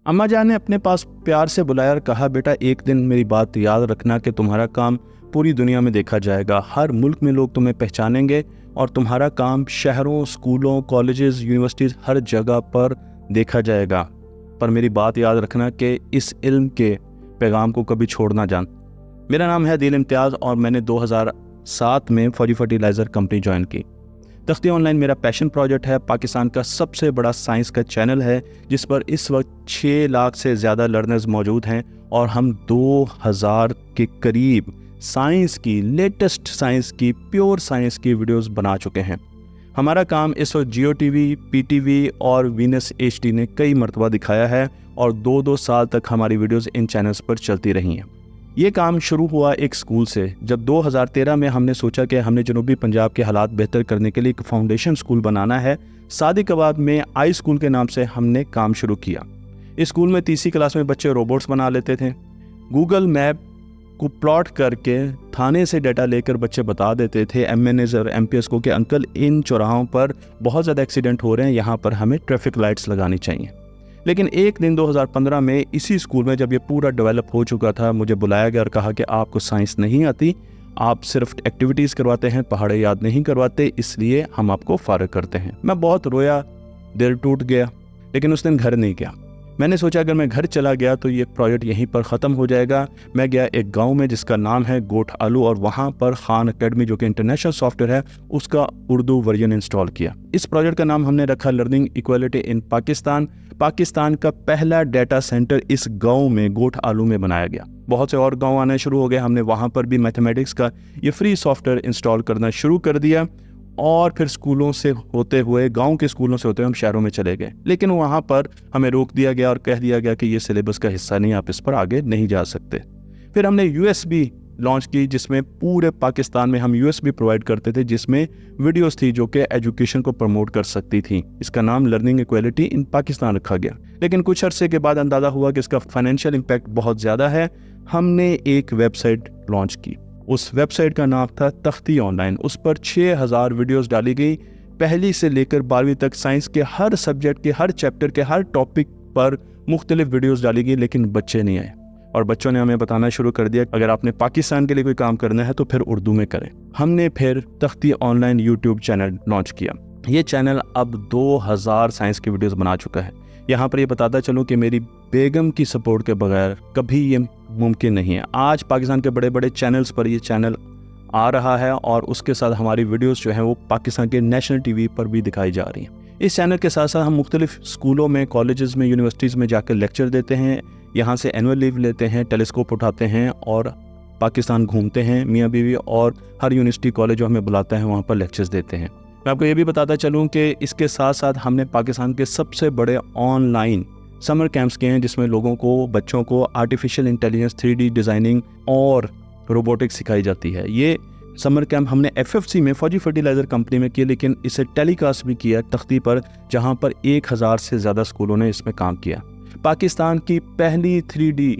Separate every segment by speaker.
Speaker 1: अम्मा जान ने अपने पास प्यार से बुलाया और कहा, बेटा एक दिन मेरी बात याद रखना कि तुम्हारा काम पूरी दुनिया में देखा जाएगा, हर मुल्क में लोग तुम्हें पहचानेंगे और तुम्हारा काम शहरों, स्कूलों, कॉलेजेस, यूनिवर्सिटीज़ हर जगह पर देखा जाएगा। पर मेरी बात याद रखना कि इस इल्म के पैगाम को कभी छोड़ना जान। मेरा नाम है आदिल इम्तियाज़ और मैंने 2007 में फौजी फर्टिलाइज़र कंपनी ज्वाइन की। तख्ती ऑनलाइन मेरा पैशन प्रोजेक्ट है, पाकिस्तान का सबसे बड़ा साइंस का चैनल है जिस पर इस वक्त 6 लाख से ज़्यादा लर्नर्स मौजूद हैं और हम 2000 के करीब साइंस की, लेटेस्ट साइंस की, प्योर साइंस की वीडियोस बना चुके हैं। हमारा काम इस वक्त जियो टीवी, पीटीवी और वीनस एचडी ने कई मरतबा दिखाया है और 2-2 साल तक हमारी वीडियोस इन चैनल्स पर चलती रही हैं। ये काम शुरू हुआ एक स्कूल से, जब 2013 में हमने सोचा कि हमने जनूबी पंजाब के हालात बेहतर करने के लिए एक फाउंडेशन स्कूल बनाना है। सादिकाबाद में आई स्कूल के नाम से हमने काम शुरू किया। इस स्कूल में तीसरी क्लास में बच्चे रोबोट्स बना लेते थे। गूगल मैप को प्लॉट करके थाने से डाटा लेकर बच्चे बता देते थे एमएनएस और एमपीएस को कि अंकल इन चौराहों पर बहुत ज़्यादा एक्सीडेंट हो रहे हैं, यहाँ पर हमें ट्रैफिक लाइट्स लगानी चाहिए। लेकिन एक दिन 2015 में इसी स्कूल में जब ये पूरा डेवलप हो चुका था, मुझे बुलाया गया और कहा कि आपको साइंस नहीं आती, आप सिर्फ एक्टिविटीज़ करवाते हैं, पहाड़े याद नहीं करवाते, इसलिए हम आपको फारग करते हैं। मैं बहुत रोया, दिल टूट गया, लेकिन उस दिन घर नहीं गया। मैंने सोचा अगर मैं घर चला गया तो ये प्रोजेक्ट यहीं पर ख़त्म हो जाएगा। मैं गया एक गांव में जिसका नाम है गोठ आलू और वहाँ पर खान अकेडमी जो कि इंटरनेशनल सॉफ्टवेयर है उसका उर्दू वर्जन इंस्टॉल किया। इस प्रोजेक्ट का नाम हमने रखा learning equality in Pakistan. Pakistan का पहला डाटा सेंटर इस गांव में गोठ आलू में बनाया गया। बहुत से और गांव आने शुरू हो गए। हमने वहाँ पर भी मैथमेटिक्स का ये फ्री सॉफ्टवेयर इंस्टॉल करना शुरू कर दिया और फिर स्कूलों से होते हुए, गांव के स्कूलों से होते हुए हम शहरों में चले गए। लेकिन वहाँ पर हमें रोक दिया गया और कह दिया गया कि ये सिलेबस का हिस्सा नहीं, आप इस पर आगे नहीं जा सकते। फिर हमने यूएसबी लॉन्च की जिसमें पूरे पाकिस्तान में हम यूएसबी प्रोवाइड करते थे, जिसमें वीडियोस थी जो कि एजुकेशन को प्रमोट कर सकती थी। इसका नाम लर्निंग इक्वालिटी इन पाकिस्तान रखा गया। लेकिन कुछ अरसे के बाद अंदाज़ा हुआ कि इसका फाइनेंशियल इम्पैक्ट बहुत ज़्यादा है। हमने एक वेबसाइट लॉन्च की। उस वेबसाइट का नाम था तख्ती ऑनलाइन। उस पर 6000 वीडियोस डाली गई, पहली से लेकर 12वीं तक साइंस के हर सब्जेक्ट के, हर चैप्टर के, हर टॉपिक पर मुख्तलिफ वीडियोस डाली गई। लेकिन बच्चे नहीं आए और बच्चों ने हमें बताना शुरू कर दिया अगर आपने पाकिस्तान के लिए कोई काम करना है तो फिर उर्दू में करें। हमने फिर तख्ती ऑनलाइन यूट्यूब चैनल लॉन्च किया। ये चैनल अब 2000 साइंस की वीडियोस बना चुका है। यहाँ पर ये बताता चलूँ कि मेरी बेगम की सपोर्ट के बगैर कभी ये मुमकिन नहीं है। आज पाकिस्तान के बड़े बड़े चैनल्स पर ये चैनल आ रहा है और उसके साथ हमारी वीडियोस जो हैं वो पाकिस्तान के नेशनल टीवी पर भी दिखाई जा रही हैं। इस चैनल के साथ साथ हम मुख्तलिफ स्कूलों में, कॉलेजेस में, यूनिवर्सिटीज़ में जाकर लेक्चर देते हैं, यहाँ से एनुअल लीव लेते हैं, टेलीस्कोप उठाते हैं और पाकिस्तान घूमते हैं मियाँ बीवी, और हर यूनिवर्सिटी कॉलेज जो हमें बुलाता है वहाँ पर लेक्चर्स देते हैं। मैं आपको ये भी बताता चलूँ कि इसके साथ साथ हमने पाकिस्तान के सबसे बड़े ऑनलाइन समर कैंप्स किए हैं जिसमें लोगों को, बच्चों को आर्टिफिशियल इंटेलिजेंस, 3D डिज़ाइनिंग और रोबोटिक्स सिखाई जाती है। ये समर कैंप हमने FFC में, फौजी फर्टिलाइज़र कंपनी में किया, लेकिन इसे टेलीकास्ट भी किया तख्ती पर, जहाँ पर 1000 से ज़्यादा स्कूलों ने इसमें काम किया। पाकिस्तान की पहली 3D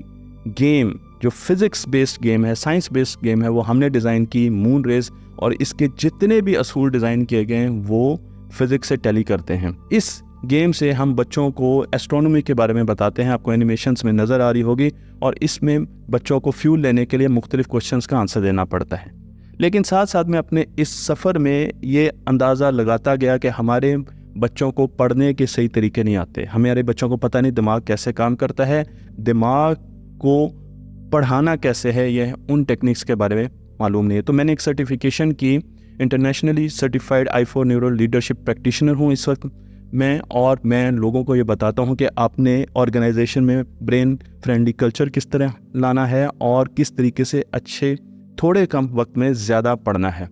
Speaker 1: गेम जो फिज़िक्स बेस्ड गेम है, साइंस बेस्ड गेम है, वो हमने डिज़ाइन की, मून रेस, और इसके जितने भी असूल डिज़ाइन किए गए हैं वो फिज़िक्स से टैली करते हैं। इस गेम से हम बच्चों को एस्ट्रोनॉमी के बारे में बताते हैं, आपको एनिमेशंस में नज़र आ रही होगी, और इसमें बच्चों को फ्यूल लेने के लिए मुख्तलिफ क्वेश्चंस का आंसर देना पड़ता है। लेकिन साथ साथ में अपने इस सफ़र में ये अंदाज़ा लगाता गया कि हमारे बच्चों को पढ़ने के सही तरीके नहीं आते। हमारे बच्चों को पता नहीं दिमाग कैसे काम करता है, दिमाग को पढ़ाना कैसे है, यह उन टेक्निक्स के बारे में मालूम नहीं है। तो मैंने एक सर्टिफिकेशन की, internationally certified i4 neuro leadership practitioner हूँ इस वक्त मैं, और मैं लोगों को ये बताता हूँ कि आपने ऑर्गेनाइजेशन में ब्रेन फ्रेंडली कल्चर किस तरह लाना है और किस तरीके से अच्छे, थोड़े कम वक्त में ज़्यादा पढ़ना है।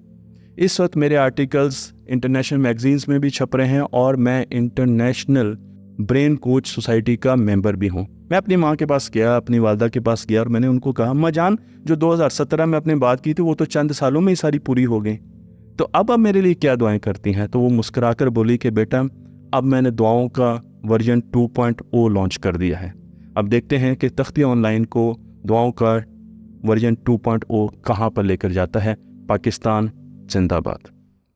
Speaker 1: इस वक्त मेरे आर्टिकल्स इंटरनेशनल मैगजीन्स में भी छप रहे हैं और मैं इंटरनेशनल ब्रेन कोच सोसाइटी का मेंबर भी हूँ। मैं अपनी माँ के पास गया, अपनी वालदा के पास गया और मैंने उनको कहा, अम्मा जान, जो 2017 में अपने बात की थी वो तो चंद सालों में ही सारी पूरी हो गई, तो अब मेरे लिए क्या दुआएं करती हैं? तो वो मुस्कुराकर बोली कि बेटा, अब मैंने दुआओं का वर्जन 2.0 लॉन्च कर दिया है। अब देखते हैं कि तख्ती ऑनलाइन को दुआओं का वर्जन 2.0 कहाँ पर लेकर जाता है। पाकिस्तान जिंदाबाद।